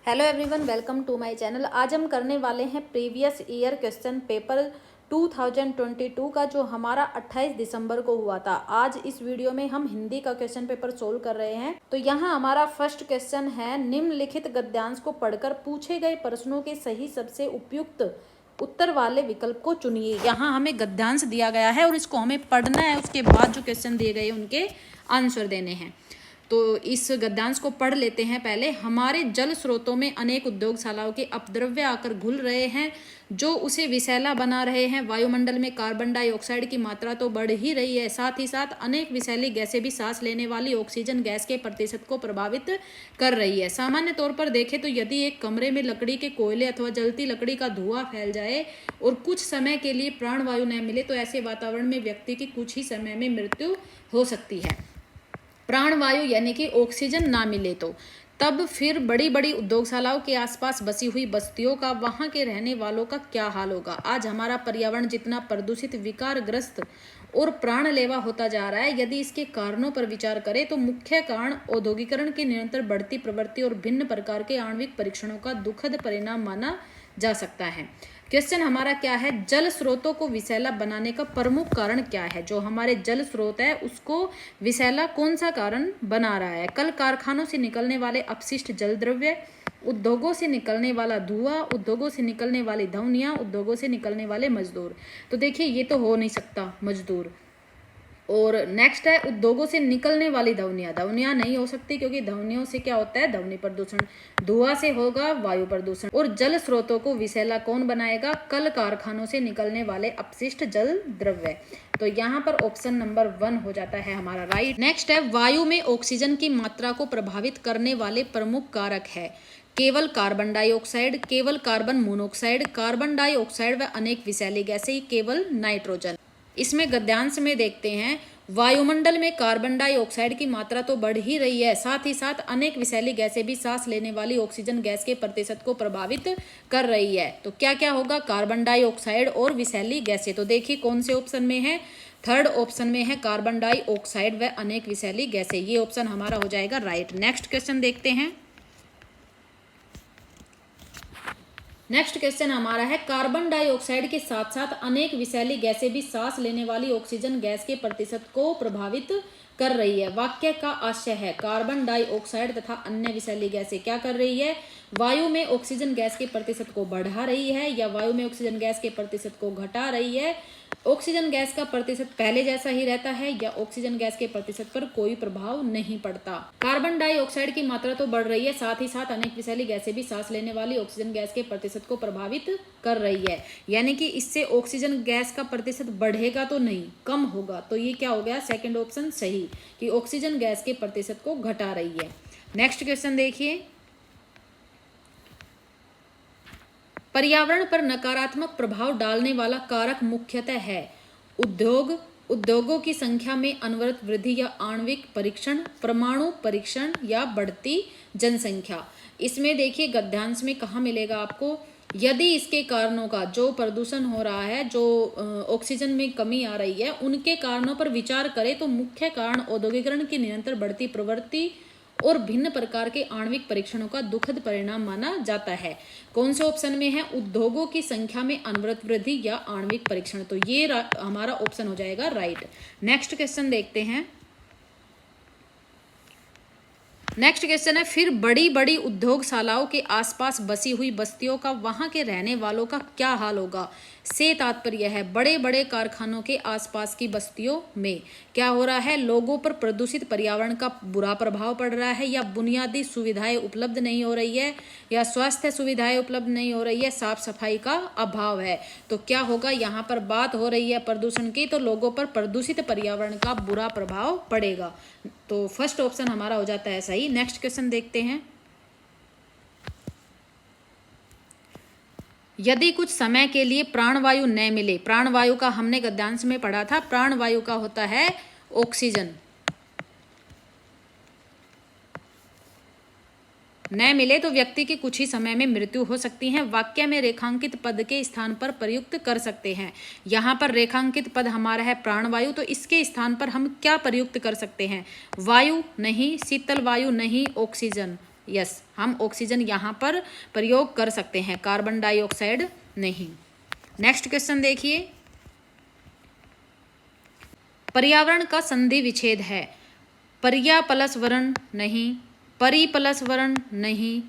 Hello everyone, welcome to my channel. आज हम करने वाले हैं प्रीवियस ईयर क्वेश्चन पेपर 2022 का, जो हमारा 28 दिसंबर को हुआ था। आज इस वीडियो में हम हिंदी का क्वेश्चन पेपर सोल्व कर रहे हैं। तो यहाँ हमारा फर्स्ट क्वेश्चन है, निम्नलिखित गद्यांश को पढ़कर पूछे गए प्रश्नों के सही सबसे उपयुक्त उत्तर वाले विकल्प को चुनिए। यहाँ हमें गद्यांश दिया गया है और इसको हमें पढ़ना है, उसके बाद जो क्वेश्चन दिए गए उनके आंसर देने हैं। तो इस गद्यांश को पढ़ लेते हैं पहले। हमारे जल स्रोतों में अनेक उद्योगशालाओं के अपद्रव्य आकर घुल रहे हैं, जो उसे विषैला बना रहे हैं। वायुमंडल में कार्बन डाइऑक्साइड की मात्रा तो बढ़ ही रही है, साथ ही साथ अनेक विषैली गैसें भी सांस लेने वाली ऑक्सीजन गैस के प्रतिशत को प्रभावित कर रही है। सामान्य तौर पर देखें तो यदि एक कमरे में लकड़ी के कोयले अथवा जलती लकड़ी का धुआं फैल जाए और कुछ समय के लिए प्राणवायु न मिले, तो ऐसे वातावरण में व्यक्ति की कुछ ही समय में मृत्यु हो सकती है। प्राणवायु यानी कि ऑक्सीजन ना मिले तो तब फिर बड़ी बड़ी उद्योगशालाओं के आसपास बसी हुई बस्तियों का, वहां के रहने वालों का क्या हाल होगा। आज हमारा पर्यावरण जितना प्रदूषित, विकारग्रस्त और प्राणलेवा होता जा रहा है, यदि इसके कारणों पर विचार करें तो मुख्य कारण औद्योगिकरण की निरंतर बढ़ती प्रवृत्ति और भिन्न प्रकार के आणविक परीक्षणों का दुखद परिणाम माना जा सकता है। क्वेश्चन हमारा क्या है, जल स्रोतों को विषैला बनाने का प्रमुख कारण क्या है। जो हमारे जल स्रोत है उसको विषैला कौन सा कारण बना रहा है। कल कारखानों से निकलने वाले अपशिष्ट जल द्रव्य, उद्योगों से निकलने वाला धुआं, उद्योगों से निकलने वाली ध्वनियां, उद्योगों से निकलने वाले मजदूर। तो देखिए ये तो हो नहीं सकता मजदूर। और नेक्स्ट है उद्योगों से निकलने वाली ध्वनियां। ध्वनियां नहीं हो सकती, क्योंकि ध्वनियों से क्या होता है, ध्वनि प्रदूषण। धुआं से होगा वायु प्रदूषण। और जल स्रोतों को विषैला कौन बनाएगा, कल कारखानों से निकलने वाले अपशिष्ट जल द्रव्य। तो यहाँ पर ऑप्शन नंबर 1 हो जाता है हमारा राइट। नेक्स्ट है, वायु में ऑक्सीजन की मात्रा को प्रभावित करने वाले प्रमुख कारक है। केवल कार्बन डाइऑक्साइड, केवल कार्बन मोनोऑक्साइड, कार्बन डाइऑक्साइड व अनेक विषैली गैसें, केवल नाइट्रोजन। इसमें गद्यांश में देखते हैं, वायुमंडल में कार्बन डाइऑक्साइड की मात्रा तो बढ़ ही रही है, साथ ही साथ अनेक विषैली गैसें भी सांस लेने वाली ऑक्सीजन गैस के प्रतिशत को प्रभावित कर रही है। तो क्या क्या होगा, कार्बन डाइऑक्साइड और विषैली गैसें। तो देखिए कौन से ऑप्शन में है, थर्ड ऑप्शन में है कार्बन डाइऑक्साइड व अनेक विषैली गैसें। ये ऑप्शन हमारा हो जाएगा राइट। नेक्स्ट क्वेश्चन देखते हैं। नेक्स्ट क्वेश्चन हमारा है, कार्बन डाइऑक्साइड के साथ साथ अनेक विषैली गैसें भी सांस लेने वाली ऑक्सीजन गैस के प्रतिशत को प्रभावित कर रही है। वाक्य का आशय है, कार्बन डाइऑक्साइड तथा अन्य विषैली गैसें क्या कर रही है, वायु में ऑक्सीजन गैस के प्रतिशत को बढ़ा रही है या वायु में ऑक्सीजन गैस के प्रतिशत को घटा रही है। ऑक्सीजन गैस का प्रतिशत पहले जैसा ही रहता है या ऑक्सीजन गैस के प्रतिशत पर कोई प्रभाव नहीं पड़ता। कार्बन डाइऑक्साइड की मात्रा तो बढ़ रही है, साथ ही साथ अनेक विषैली गैसें भी सांस लेने वाली ऑक्सीजन गैस के प्रतिशत को प्रभावित कर रही है। यानी कि इससे ऑक्सीजन गैस का प्रतिशत बढ़ेगा तो नहीं, कम होगा। तो ये क्या हो गया, सेकंड ऑप्शन सही, कि ऑक्सीजन गैस के प्रतिशत को घटा रही है। नेक्स्ट क्वेश्चन देखिए, पर्यावरण पर नकारात्मक प्रभाव डालने वाला कारक मुख्यतः है उद्योगों की संख्या में अनवरत वृद्धि या आणविक परीक्षण, परमाणु परीक्षण या बढ़ती जनसंख्या। इसमें देखिए गद्यांश में कहाँ मिलेगा आपको, यदि इसके कारणों का, जो प्रदूषण हो रहा है, जो ऑक्सीजन में कमी आ रही है, उनके कारणों पर विचार करें तो मुख्य कारण औद्योगिकरण की निरंतर बढ़ती प्रवृत्ति और भिन्न प्रकार के आणविक परीक्षणों का दुखद परिणाम माना जाता है। कौन से ऑप्शन में है, उद्योगों की संख्या में अनवरत वृद्धि या आणविक परीक्षण। तो ये हमारा ऑप्शन हो जाएगा राइट। नेक्स्ट क्वेश्चन देखते हैं। नेक्स्ट क्वेश्चन है, फिर बड़ी बड़ी उद्योगशालाओं के आसपास बसी हुई बस्तियों का, वहां के रहने वालों का क्या हाल होगा। से तात्पर्य है बड़े बड़े कारखानों के आसपास की बस्तियों में क्या हो रहा है, लोगों पर प्रदूषित पर्यावरण का बुरा प्रभाव पड़ रहा है, या बुनियादी सुविधाएं उपलब्ध नहीं हो रही है, या स्वास्थ्य सुविधाएं उपलब्ध नहीं हो रही है, साफ सफाई का अभाव है। तो क्या होगा, यहाँ पर बात हो रही है प्रदूषण की, तो लोगों पर प्रदूषित पर्यावरण का बुरा प्रभाव पड़ेगा। तो फर्स्ट ऑप्शन हमारा हो जाता है सही। नेक्स्ट क्वेश्चन देखते हैं, यदि कुछ समय के लिए प्राणवायु न मिले, प्राणवायु का हमने गद्यांश में पढ़ा था, प्राणवायु का होता है ऑक्सीजन, न मिले तो व्यक्ति की कुछ ही समय में मृत्यु हो सकती है। वाक्य में रेखांकित पद के स्थान पर प्रयुक्त कर सकते हैं। यहाँ पर रेखांकित पद हमारा है प्राणवायु, तो इसके स्थान पर हम क्या प्रयुक्त कर सकते हैं, वायु नहीं, शीतल वायु नहीं, ऑक्सीजन, यस, हम ऑक्सीजन यहाँ पर प्रयोग कर सकते हैं, कार्बन डाइऑक्साइड नहीं। नेक्स्ट क्वेश्चन देखिए, पर्यावरण का संधि विच्छेद है। पर्या प्लस वर्ण नहीं, परि प्लस वर्ण नहीं,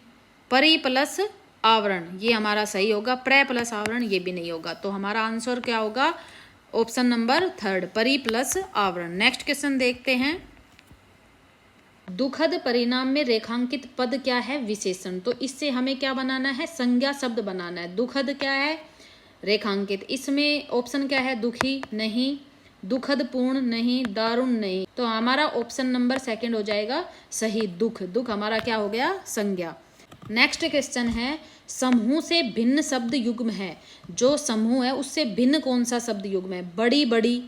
परि प्लस आवरण, ये हमारा सही होगा। प्र प्लस आवरण ये भी नहीं होगा, तो हमारा आंसर क्या होगा? ऑप्शन नंबर 3, परि प्लस आवरण। नेक्स्ट क्वेश्चन देखते हैं, दुखद परिणाम में रेखांकित पद क्या है? विशेषण। तो इससे हमें क्या बनाना है? संज्ञा शब्द बनाना है। दुखद क्या है? रेखांकित। इसमें ऑप्शन क्या है? दुखी नहीं, दुखद पूर्ण नहीं, दारुण नहीं। तो हमारा ऑप्शन नंबर 2 हो जाएगा सही, दुख। दुख हमारा क्या हो गया? संज्ञा। नेक्स्ट क्वेश्चन है, समूह से भिन्न शब्द युग्म है। जो समूह है उससे भिन्न कौन सा शब्द युग्म है? बड़ी बड़ी,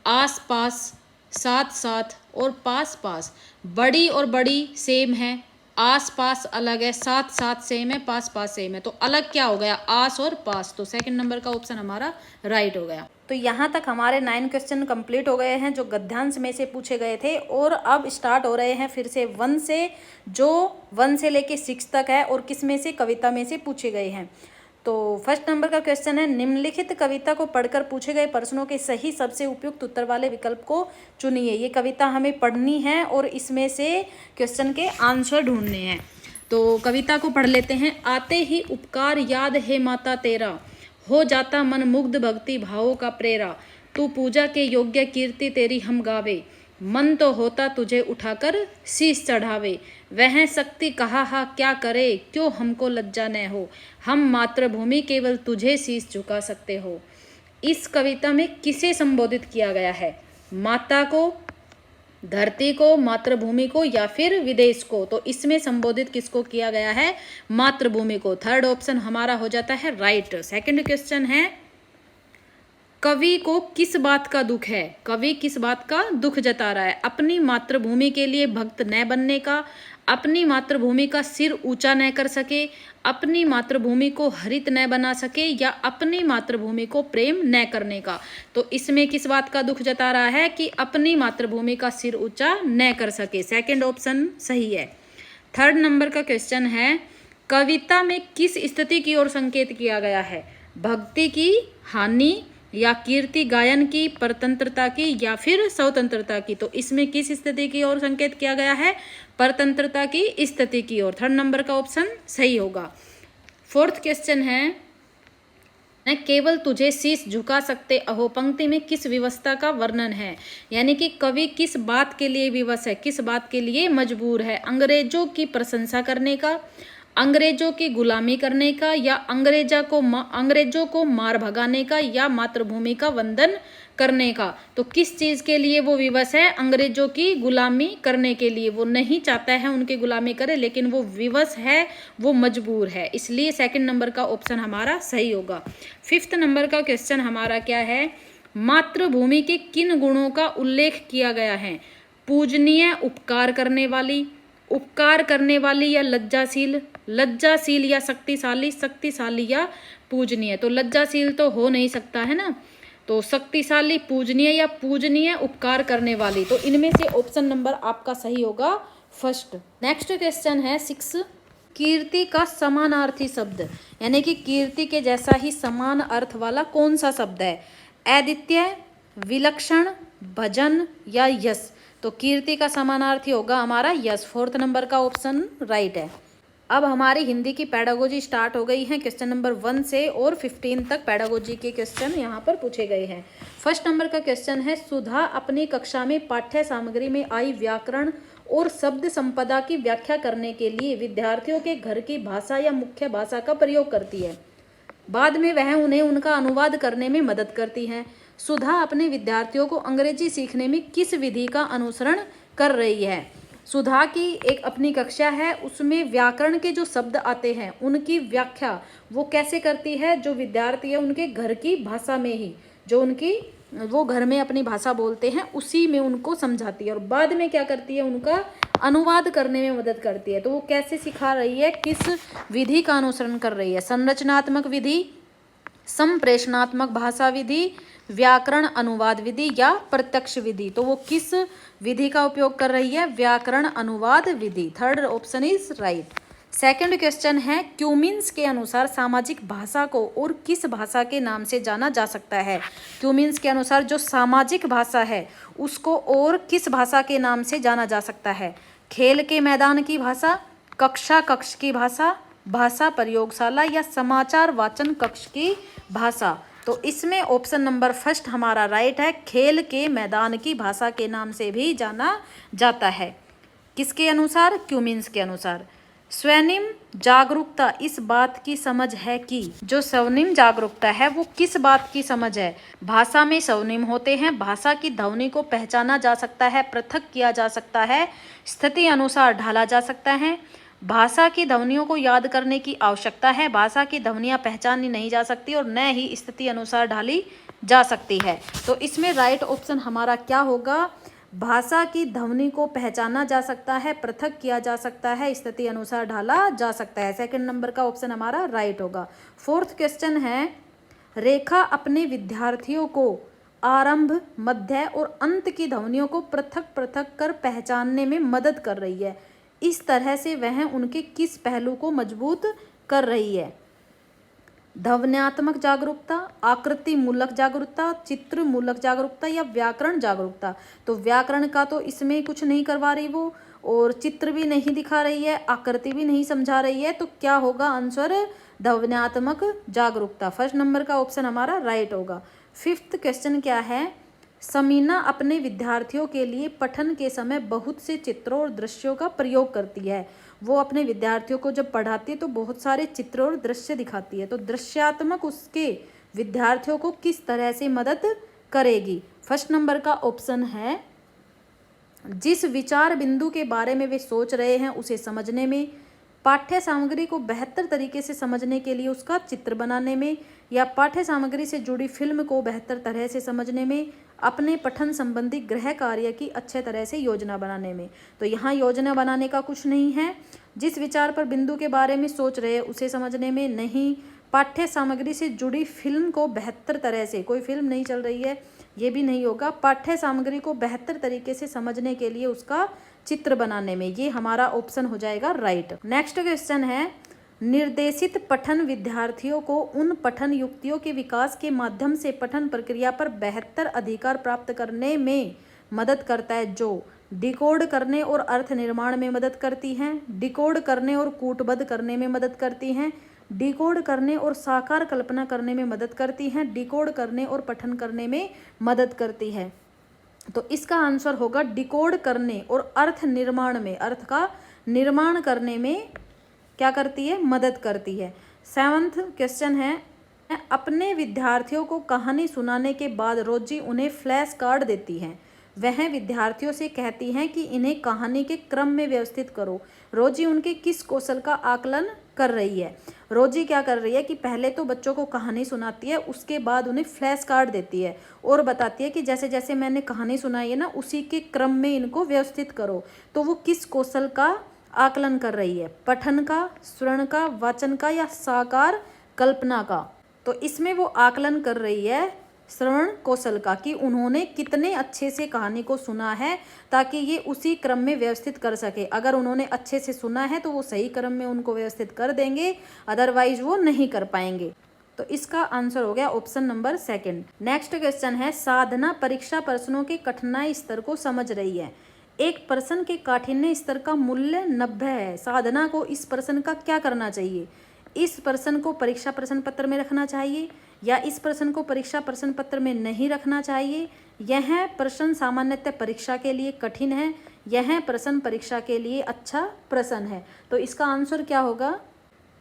आस पास, साथ साथ और पास पास। बड़ी और बड़ी सेम है, आस पास अलग है, साथ साथ सेम है, पास पास सेम है। तो अलग क्या हो गया? आस और पास। तो 2 नंबर का ऑप्शन हमारा राइट हो गया। तो यहाँ तक हमारे 9 क्वेश्चन कंप्लीट हो गए हैं जो गद्यांश में से पूछे गए थे, और अब स्टार्ट हो रहे हैं फिर से 1 से, जो 1 से लेके 6 तक है, और किस में से? कविता में से पूछे गए हैं। तो फर्स्ट नंबर का क्वेश्चन है, निम्नलिखित कविता को पढ़कर पूछे गए प्रश्नों के सही सबसे उपयुक्त उत्तर वाले विकल्प को चुनिए। ये कविता हमें पढ़नी है और इसमें से क्वेश्चन के आंसर ढूंढने हैं। तो कविता को पढ़ लेते हैं। आते ही उपकार याद है माता तेरा, हो जाता मन मुग्ध भक्ति भावों का प्रेरा। तू पूजा के योग्य कीर्ति तेरी हम गावे, मन तो होता तुझे उठाकर शीश चढ़ावे। वह शक्ति कहा हा क्या करे, क्यों हमको लज्जा न हो, हम मातृभूमि केवल तुझे शीश झुका सकते हो। इस कविता में किसे संबोधित किया गया है? माता को, धरती को, मातृभूमि को, या फिर विदेश को? तो इसमें संबोधित किसको किया गया है? मातृभूमि को। 3rd ऑप्शन हमारा हो जाता है राइट। सेकंड क्वेश्चन है, कवि को किस बात का दुख है? कवि किस बात का दुख जता रहा है? अपनी मातृभूमि के लिए भक्त न बनने का, अपनी मातृभूमि का सिर ऊंचा न कर सके, अपनी मातृभूमि को हरित न बना सके, या अपनी मातृभूमि को प्रेम न करने का। तो इसमें किस बात का दुख जता रहा है? कि अपनी मातृभूमि का सिर ऊंचा न कर सके। 2nd ऑप्शन सही है। 3rd नंबर का क्वेश्चन है, कविता में किस स्थिति की ओर संकेत किया गया है? भक्ति की, हानि, या कीर्ति गायन की, परतंत्रता की, या फिर स्वतंत्रता की? तो इसमें किस स्थिति की ओर संकेत किया गया है? परतंत्रता की स्थिति की ओर। 3rd नंबर का ऑप्शन सही होगा। 4th क्वेश्चन है, मैं केवल तुझे शीश झुका सकते अहो पंक्ति में किस विवशता का वर्णन है? यानी कि कवि किस बात के लिए विवश है, किस बात के लिए मजबूर है? अंग्रेजों की प्रशंसा करने का, अंग्रेजों की गुलामी करने का, या अंग्रेजों को मार भगाने का, या मातृभूमि का वंदन करने का? तो किस चीज के लिए वो विवश है? अंग्रेजों की गुलामी करने के लिए। वो नहीं चाहता है उनकी गुलामी करे, लेकिन वो विवश है, वो मजबूर है, इसलिए 2nd नंबर का ऑप्शन हमारा सही होगा। 5th नंबर का क्वेश्चन हमारा क्या है? मातृभूमि के किन गुणों का उल्लेख किया गया है? पूजनीय, उपकार करने वाली, उपकार करने वाली या लज्जाशील, लज्जाशील या शक्तिशाली, शक्तिशाली या पूजनीय? तो लज्जाशील तो हो नहीं सकता है ना, तो शक्तिशाली, पूजनीय, या पूजनीय उपकार करने वाली। तो इनमें से ऑप्शन नंबर आपका सही होगा 1st। नेक्स्ट क्वेश्चन है 6, कीर्ति का समानार्थी शब्द, यानी कि कीर्ति के जैसा ही समान अर्थ वाला कौन सा शब्द है? अद्वितीय, विलक्षण, भजन, या यश? तो कीर्ति का समानार्थी होगा हमारा यश। 4th नंबर का ऑप्शन राइट है। अब हमारी हिंदी की पैडागोजी स्टार्ट हो गई है। क्वेश्चन नंबर 1 से और 15 तक पैडागोजी के क्वेश्चन यहाँ पर पूछे गए हैं। 1st नंबर का क्वेश्चन है, सुधा अपनी कक्षा में पाठ्य सामग्री में आई व्याकरण और शब्द संपदा की व्याख्या करने के लिए विद्यार्थियों के घर की भाषा या मुख्य भाषा का प्रयोग करती है। बाद में वह उन्हें उनका अनुवाद करने में मदद करती है। सुधा अपने विद्यार्थियों को अंग्रेजी सीखने में किस विधि का अनुसरण कर रही है? सुधा की एक अपनी कक्षा है, उसमें व्याकरण के जो शब्द आते हैं उनकी व्याख्या वो कैसे करती है? जो विद्यार्थी है उनके घर की भाषा में ही, जो उनकी वो घर में अपनी भाषा बोलते हैं उसी में उनको समझाती है, और बाद में क्या करती है? उनका अनुवाद करने में मदद करती है। तो वो कैसे सिखा रही है, किस विधि का अनुसरण कर रही है? संरचनात्मक विधि, संप्रेषणात्मक भाषा विधि, व्याकरण अनुवाद विधि या प्रत्यक्ष विधि। तो वो किस विधि का उपयोग कर रही है? व्याकरण अनुवाद विधि। Third option is right. Second question है, क्यूमिन्स के अनुसार सामाजिक भाषा को और किस भाषा के नाम से जाना जा सकता है? क्यूमिन्स के अनुसार जो सामाजिक भाषा है उसको और किस भाषा के नाम से जाना जा सकता है? खेल के मैदान की भाषा, कक्षा कक्ष की भाषा, भाषा प्रयोगशाला या समाचार वाचन कक्ष की भाषा। तो इसमें ऑप्शन नंबर फर्स्ट हमारा राइट है। खेल के मैदान की भाषा के नाम से भी जाना जाता है। किसके अनुसार? क्यूमिन्स के अनुसार। स्वर्णिम जागरूकता इस बात की समझ है कि जो स्वर्णिम जागरूकता है वो किस बात की समझ है? भाषा में स्वर्णिम होते हैं, भाषा की ध्वनि को पहचाना जा सकता है, पृथक किया जा सकता है, स्थिति अनुसार ढाला जा सकता है, भाषा की ध्वनियों को याद करने की आवश्यकता है, भाषा की ध्वनियाँ पहचानी नहीं जा सकती और न ही स्थिति अनुसार ढाली जा सकती है। तो इसमें राइट ऑप्शन हमारा क्या होगा? भाषा की ध्वनि को पहचाना जा सकता है, पृथक किया जा सकता है, स्थिति अनुसार ढाला जा सकता है। सेकंड नंबर का ऑप्शन हमारा राइट होगा। फोर्थ क्वेश्चन है, रेखा अपने विद्यार्थियों को आरंभ, मध्य और अंत की ध्वनियों को पृथक पृथक कर पहचानने में मदद कर रही है। इस तरह से वह उनके किस पहलू को मजबूत कर रही है? ध्वन्यात्मक जागरूकता, आकृति मूलक जागरूकता, चित्र मूलक जागरूकता या व्याकरण जागरूकता। तो व्याकरण का तो इसमें कुछ नहीं करवा रही वो, और चित्र भी नहीं दिखा रही है, आकृति भी नहीं समझा रही है। तो क्या होगा आंसर? ध्वन्यात्मक जागरूकता। फर्स्ट नंबर का ऑप्शन हमारा राइट होगा। फिफ्थ क्वेश्चन क्या है? समीना अपने विद्यार्थियों के लिए पठन के समय बहुत से चित्रों और दृश्यों का प्रयोग करती है। वो अपने विद्यार्थियों को जब पढ़ाती है तो बहुत सारे चित्र और दृश्य दिखाती है। तो दृश्यात्मक उसके विद्यार्थियों को किस तरह से मदद करेगी? फर्स्ट नंबर का ऑप्शन है, जिस विचार बिंदु के बारे में वे सोच रहे हैं उसे समझने में, पाठ्य सामग्री को बेहतर तरीके से समझने के लिए उसका चित्र बनाने में, या पाठ्य सामग्री से जुड़ी फिल्म को बेहतर तरह से समझने में, अपने पठन संबंधी गृह कार्य की अच्छे तरह से योजना बनाने में। तो यहाँ योजना बनाने का कुछ नहीं है। जिस विचार पर बिंदु के बारे में सोच रहे हैं उसे समझने में नहीं, पाठ्य सामग्री से जुड़ी फिल्म को बेहतर तरह से, कोई फिल्म नहीं चल रही है ये भी नहीं होगा, पाठ्य सामग्री को बेहतर तरीके से समझने के लिए उसका चित्र बनाने में। ये हमारा ऑप्शन हो जाएगा राइट। नेक्स्ट क्वेश्चन है, निर्देशित पठन विद्यार्थियों को उन पठन युक्तियों के विकास के माध्यम से पठन प्रक्रिया पर बेहतर अधिकार प्राप्त करने में मदद करता है जो डिकोड करने और अर्थ निर्माण में मदद करती हैं, डिकोड करने और कूटबद्ध करने में मदद करती हैं, डिकोड करने और साकार कल्पना करने में मदद करती हैं, डिकोड करने और पठन करने में मदद करती है। तो इसका आंसर होगा डिकोड करने और अर्थ निर्माण में, अर्थ का निर्माण करने में क्या करती है? मदद करती है। सेवंथ क्वेश्चन है, अपने विद्यार्थियों को कहानी सुनाने के बाद रोजी उन्हें फ्लैश कार्ड देती है। वह विद्यार्थियों से कहती हैं कि इन्हें कहानी के क्रम में व्यवस्थित करो। रोजी उनके किस कौशल का आकलन कर रही है? रोजी क्या कर रही है कि पहले तो बच्चों को कहानी सुनाती है, उसके बाद उन्हें फ्लैश कार्ड देती है और बताती है कि जैसे जैसे मैंने कहानी सुनाई है ना उसी के क्रम में इनको व्यवस्थित करो। तो वो किस कौशल का आकलन कर रही है? पठन का, श्रवण का, वाचन का या साकार कल्पना का? तो इसमें वो आकलन कर रही है श्रवण कौशल का, कि उन्होंने कितने अच्छे से कहानी को सुना है ताकि ये उसी क्रम में व्यवस्थित कर सके। अगर उन्होंने अच्छे से सुना है तो वो सही क्रम में उनको व्यवस्थित कर देंगे, अदरवाइज वो नहीं कर पाएंगे। तो इसका आंसर हो गया option number second. Next question है, साधना परीक्षा प्रश्नों के कठिनाई स्तर को समझ रही है। एक प्रश्न के काठिन्य स्तर का मूल्य 90 है। साधना को इस प्रश्न का क्या करना चाहिए? इस प्रश्न को परीक्षा प्रश्न पत्र में रखना चाहिए या इस प्रश्न को परीक्षा प्रश्न पत्र में नहीं रखना चाहिए? यह प्रश्न सामान्यतः परीक्षा के लिए कठिन है, यह प्रश्न परीक्षा के लिए अच्छा प्रश्न है। तो इसका आंसर क्या होगा?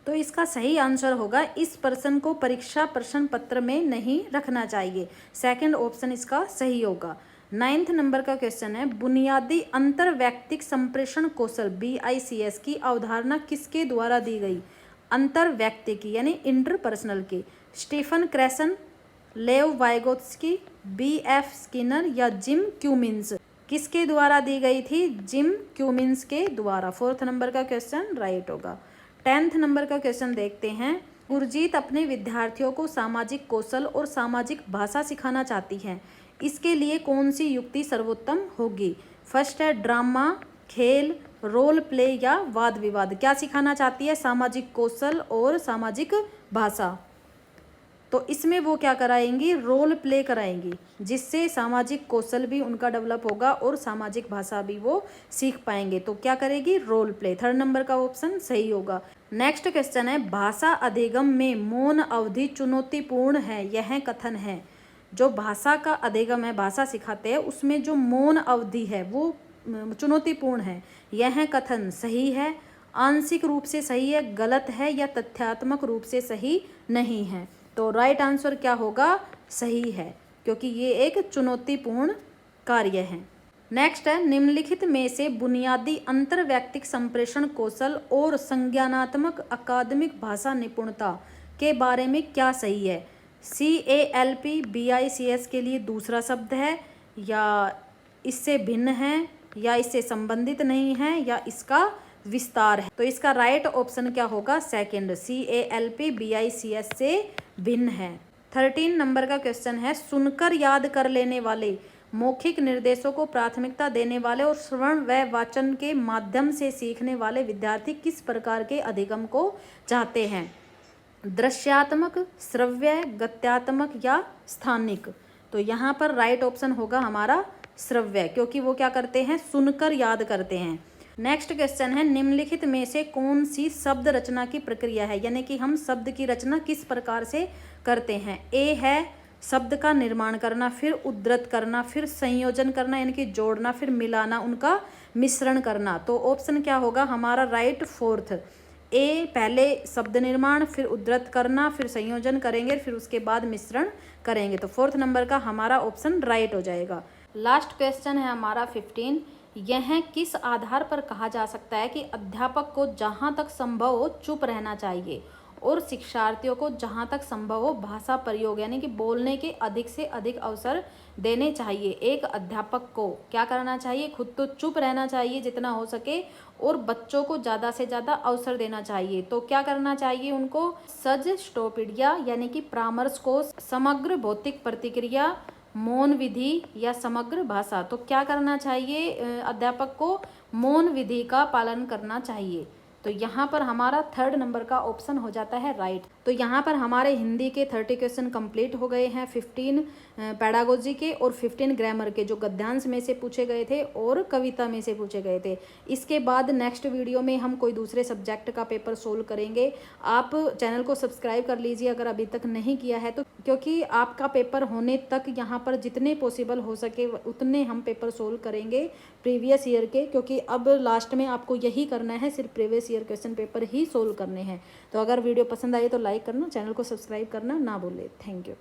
तो इसका सही आंसर होगा, इस प्रश्न को परीक्षा प्रश्न पत्र में नहीं रखना चाहिए। सेकंड ऑप्शन इसका सही होगा। 9th नंबर का क्वेश्चन है, बुनियादी अंतर्वैयक्तिक संप्रेषण कौशल BICS की अवधारणा किसके द्वारा दी गई? अंतर्वैयक्तिक यानी इंटरपर्सनल की। Stephen Krashen, Lev Vygotsky, BF Skinner या जिम क्यूमिन्स? किसके द्वारा दी गई थी? जिम क्यूमिन्स के द्वारा। 4th नंबर का क्वेश्चन राइट होगा। 10th नंबर का क्वेश्चन देखते हैं, गुरजीत अपने विद्यार्थियों को सामाजिक कौशल और सामाजिक भाषा सिखाना चाहती है। इसके लिए कौन सी युक्ति सर्वोत्तम होगी? फर्स्ट है ड्रामा, खेल, रोल प्ले या वाद विवाद। क्या सिखाना चाहती है? सामाजिक कौशल और सामाजिक भाषा। तो इसमें वो क्या कराएंगी? रोल प्ले कराएंगी, जिससे सामाजिक कौशल भी उनका डेवलप होगा और सामाजिक भाषा भी वो सीख पाएंगे। तो क्या करेगी? Role play. थर्ड नंबर का ऑप्शन सही होगा। नेक्स्ट क्वेश्चन है, भाषा अधिगम में मौन अवधि चुनौतीपूर्ण है, यह कथन है। जो भाषा का अधिगम है, भाषा सिखाते हैं, उसमें जो मौन अवधि है वो चुनौतीपूर्ण है, यह कथन सही है, आंशिक रूप से सही है, गलत है या तथ्यात्मक रूप से सही नहीं है। तो राइट आंसर क्या होगा? सही है, क्योंकि ये एक चुनौतीपूर्ण कार्य है। नेक्स्ट है, निम्नलिखित में से बुनियादी अंतर्वैयक्तिक संप्रेषण कौशल और संज्ञानात्मक अकादमिक भाषा निपुणता के बारे में क्या सही है? CALP BICS के लिए दूसरा शब्द है, या इससे भिन्न है, या इससे संबंधित नहीं है, या इसका विस्तार है? तो इसका राइट ऑप्शन क्या होगा? सेकंड, CALP BICS से भिन्न है। 13 नंबर का क्वेश्चन है, सुनकर याद कर लेने वाले, मौखिक निर्देशों को प्राथमिकता देने वाले और श्रवण व वाचन के माध्यम से सीखने वाले विद्यार्थी किस प्रकार के अधिगम को चाहते हैं? दृश्यात्मक, श्रव्य, गत्यात्मक या स्थानिक? तो यहाँ पर राइट ऑप्शन होगा हमारा श्रव्य, क्योंकि वो क्या करते हैं? सुनकर याद करते हैं। नेक्स्ट क्वेश्चन है, निम्नलिखित में से कौन सी शब्द रचना की प्रक्रिया है, यानी कि हम शब्द की रचना किस प्रकार से करते हैं? ए है शब्द का निर्माण करना, फिर उद्धृत करना, फिर संयोजन करना यानी कि जोड़ना, फिर मिलाना, उनका मिश्रण करना। तो ऑप्शन क्या होगा हमारा? Right, fourth. ए, पहले शब्द निर्माण, फिर उद्धृत करना, फिर संयोजन करेंगे, फिर उसके बाद मिश्रण करेंगे। तो फोर्थ नंबर का हमारा ऑप्शन राइट हो जाएगा। लास्ट क्वेश्चन है हमारा 15, यह किस आधार पर कहा जा सकता है कि अध्यापक को जहाँ तक संभव हो चुप रहना चाहिए और शिक्षार्थियों को जहाँ तक संभव हो भाषा प्रयोग यानी कि बोलने के अधिक से अधिक अवसर देने चाहिए? एक अध्यापक को क्या करना चाहिए? खुद तो चुप रहना चाहिए जितना हो सके, और बच्चों को ज़्यादा से ज़्यादा अवसर देना चाहिए। तो क्या करना चाहिए उनको? सज स्टोपिडिया यानी कि परामर्श कोश, समग्र भौतिक प्रतिक्रिया, मौन विधि या समग्र भाषा? तो क्या करना चाहिए अध्यापक को? मौन विधि का पालन करना चाहिए। तो यहाँ पर हमारा थर्ड नंबर का ऑप्शन हो जाता है राइट। तो यहाँ पर हमारे हिंदी के 30 क्वेश्चन कंप्लीट हो गए हैं, 15 पैडागोजी के और 15 ग्रामर के, जो गद्यांश में से पूछे गए थे और कविता में से पूछे गए थे। इसके बाद नेक्स्ट वीडियो में हम कोई दूसरे सब्जेक्ट का पेपर सोल्व करेंगे। आप चैनल को सब्सक्राइब कर लीजिए अगर अभी तक नहीं किया है तो, क्योंकि आपका पेपर होने तक यहाँ पर जितने पॉसिबल हो सके उतने हम पेपर सोल्व करेंगे प्रीवियस ईयर के, क्योंकि अब लास्ट में आपको यही करना है, सिर्फ प्रीवियस ईयर क्वेश्चन पेपर ही सोल्व करने हैं। तो अगर वीडियो पसंद आई तो लाइक करना, चैनल को सब्सक्राइब करना ना भूले। Thank you.